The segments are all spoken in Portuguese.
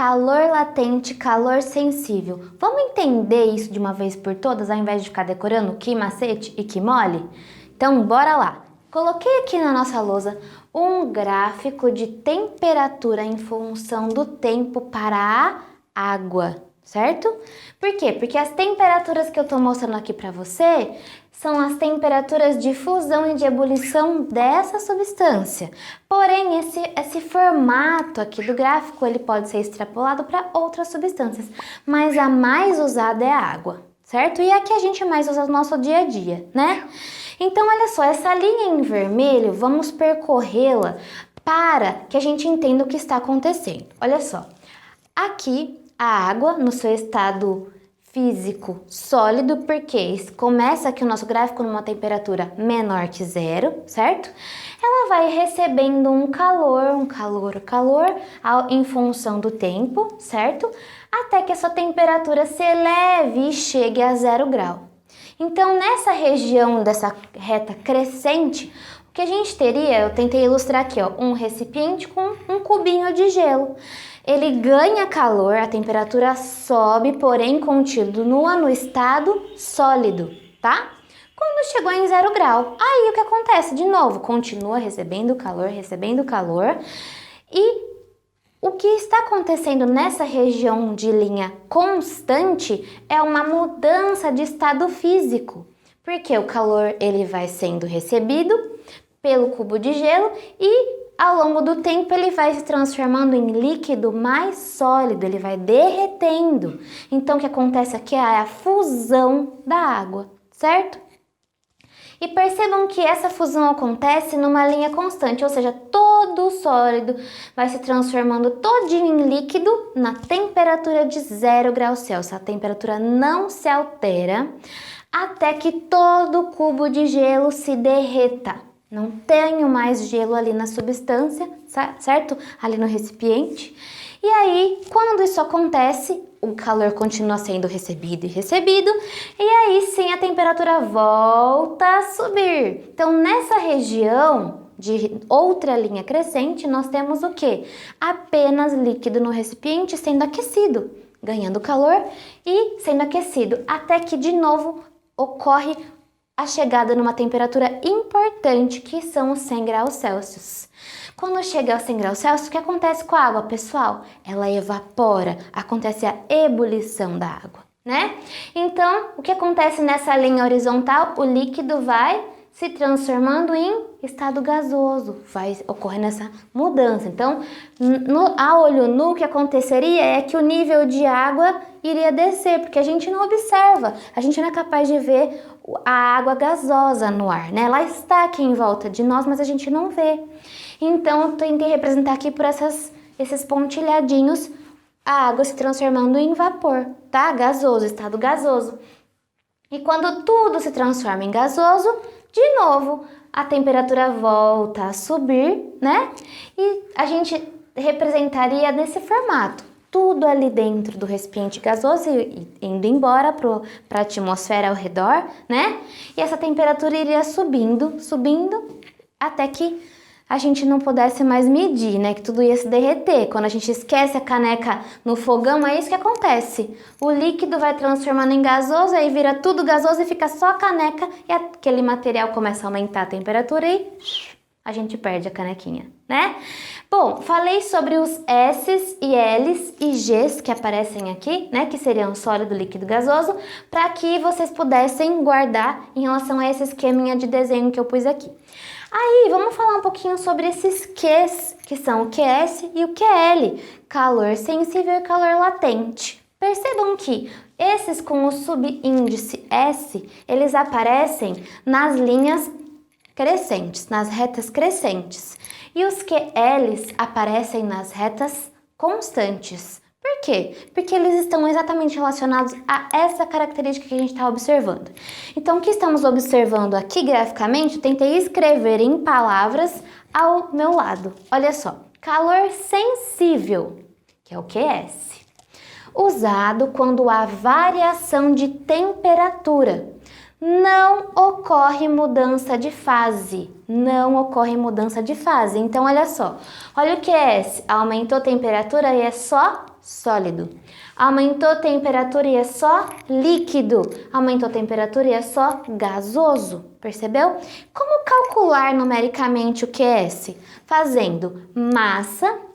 calor latente, calor sensível. Vamos entender isso de uma vez por todas, ao invés de ficar decorando que macete e que mole? Então, bora lá! Coloquei aqui na nossa lousa um gráfico de temperatura em função do tempo para a água, certo? Por quê? Porque as temperaturas que eu estou mostrando aqui para você são as temperaturas de fusão e de ebulição dessa substância. Porém, esse formato aqui do gráfico ele pode ser extrapolado para outras substâncias, mas a mais usada é a água, certo? E a que a gente mais usa no nosso dia a dia, né? Então, olha só, essa linha em vermelho, vamos percorrê-la para que a gente entenda o que está acontecendo. Olha só, aqui a água no seu estado físico sólido, porque começa aqui o nosso gráfico numa temperatura menor que zero, certo? Ela vai recebendo um calor em função do tempo, certo? Até que essa temperatura se eleve e chegue a 0 grau. Então, nessa região dessa reta crescente, o que a gente teria, eu tentei ilustrar aqui, ó, um recipiente com um cubinho de gelo. Ele ganha calor, a temperatura sobe, porém continua no estado sólido, tá? Quando chegou em 0 grau, aí o que acontece? De novo, continua recebendo calor e o que está acontecendo nessa região de linha constante é uma mudança de estado físico, porque o calor ele vai sendo recebido pelo cubo de gelo e ao longo do tempo ele vai se transformando em líquido mais sólido, ele vai derretendo. Então o que acontece aqui é a fusão da água, certo? E percebam que essa fusão acontece numa linha constante, ou seja, todo o sólido vai se transformando todinho em líquido na temperatura de 0 graus Celsius. A temperatura não se altera até que todo o cubo de gelo se derreta. Não tenho mais gelo ali na substância, certo? Ali no recipiente. E aí, quando isso acontece, o calor continua sendo recebido, e aí sim a temperatura volta a subir. Então, nessa região de outra linha crescente, nós temos o quê? Apenas líquido no recipiente sendo aquecido, ganhando calor e sendo aquecido, até que de novo ocorre a chegada numa temperatura importante, que são os 100 graus Celsius. Quando chega aos 100 graus Celsius, o que acontece com a água, pessoal? Ela evapora, acontece a ebulição da água, né? Então, o que acontece nessa linha horizontal? O líquido vai se transformando em estado gasoso, vai ocorrendo essa mudança. Então, a olho nu, o que aconteceria é que o nível de água iria descer, porque a gente não observa, a gente não é capaz de ver a água gasosa no ar, né? Ela está aqui em volta de nós, mas a gente não vê. Então, eu tentei representar aqui por esses pontilhadinhos a água se transformando em vapor, tá? Gasoso, estado gasoso. E quando tudo se transforma em gasoso, de novo, a temperatura volta a subir, né? E a gente representaria nesse formato. Tudo ali dentro do recipiente gasoso e indo embora para a atmosfera ao redor, né? E essa temperatura iria subindo, até que a gente não pudesse mais medir, né? Que tudo ia se derreter. Quando a gente esquece a caneca no fogão, é isso que acontece. O líquido vai transformando em gasoso, aí vira tudo gasoso e fica só a caneca e aquele material começa a aumentar a temperatura e a gente perde a canequinha, né? Bom, falei sobre os S's e L's e G's que aparecem aqui, né? Que seriam sólido, líquido, gasoso, para que vocês pudessem guardar em relação a esse esqueminha de desenho que eu pus aqui. Aí, vamos falar um pouquinho sobre esses Q's, que são o QS e o QL, calor sensível e calor latente. Percebam que esses com o subíndice S, eles aparecem nas linhas crescentes, nas retas crescentes. E os QLs aparecem nas retas constantes. Por quê? Porque eles estão exatamente relacionados a essa característica que a gente está observando. Então, o que estamos observando aqui graficamente, eu tentei escrever em palavras ao meu lado. Olha só, calor sensível, que é o QS, usado quando há variação de temperatura não ocorre mudança de fase. Não ocorre mudança de fase. Então, olha só. Olha o que é S. Aumentou a temperatura e é só sólido. Aumentou a temperatura e é só líquido. Aumentou a temperatura e é só gasoso. Percebeu? Como calcular numericamente o que é S? Fazendo massa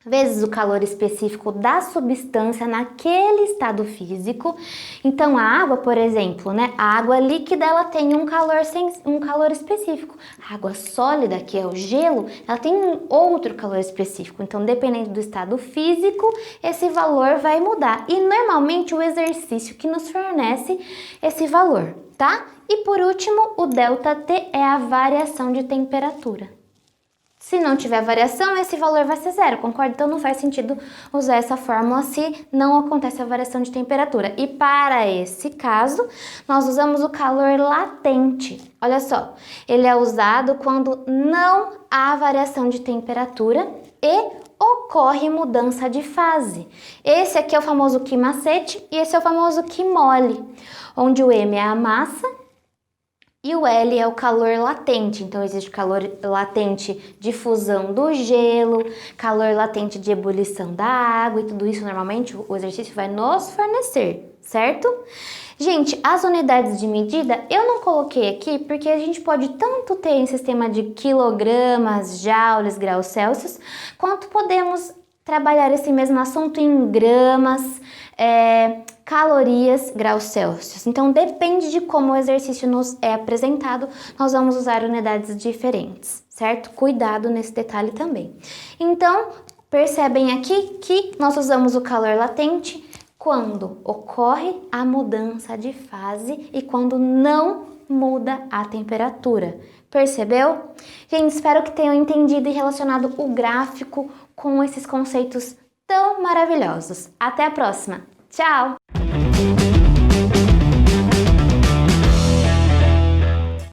vezes o calor específico da substância naquele estado físico. Então, a água, por exemplo, né? A água líquida, ela tem um calor específico. A água sólida, que é o gelo, ela tem um outro calor específico. Então, dependendo do estado físico, esse valor vai mudar. E, normalmente, o exercício que nos fornece esse valor, tá? E, por último, o ΔT é a variação de temperatura. Se não tiver variação, esse valor vai ser zero, concorda? Então não faz sentido usar essa fórmula se não acontece a variação de temperatura. E para esse caso, nós usamos o calor latente. Olha só, ele é usado quando não há variação de temperatura e ocorre mudança de fase. Esse aqui é o famoso Q macete e esse é o famoso Q mole, onde o M é a massa e o L é o calor latente. Então, existe calor latente de fusão do gelo, calor latente de ebulição da água e tudo isso normalmente o exercício vai nos fornecer, certo? Gente, as unidades de medida eu não coloquei aqui porque a gente pode tanto ter em sistema de quilogramas, joules, graus Celsius, quanto podemos trabalhar esse mesmo assunto em gramas, calorias, graus Celsius. Então, depende de como o exercício nos é apresentado, nós vamos usar unidades diferentes, certo? Cuidado nesse detalhe também. Então, percebem aqui que nós usamos o calor latente quando ocorre a mudança de fase e quando não muda a temperatura. Percebeu? Gente, espero que tenham entendido e relacionado o gráfico com esses conceitos tão maravilhosos. Até a próxima! Tchau!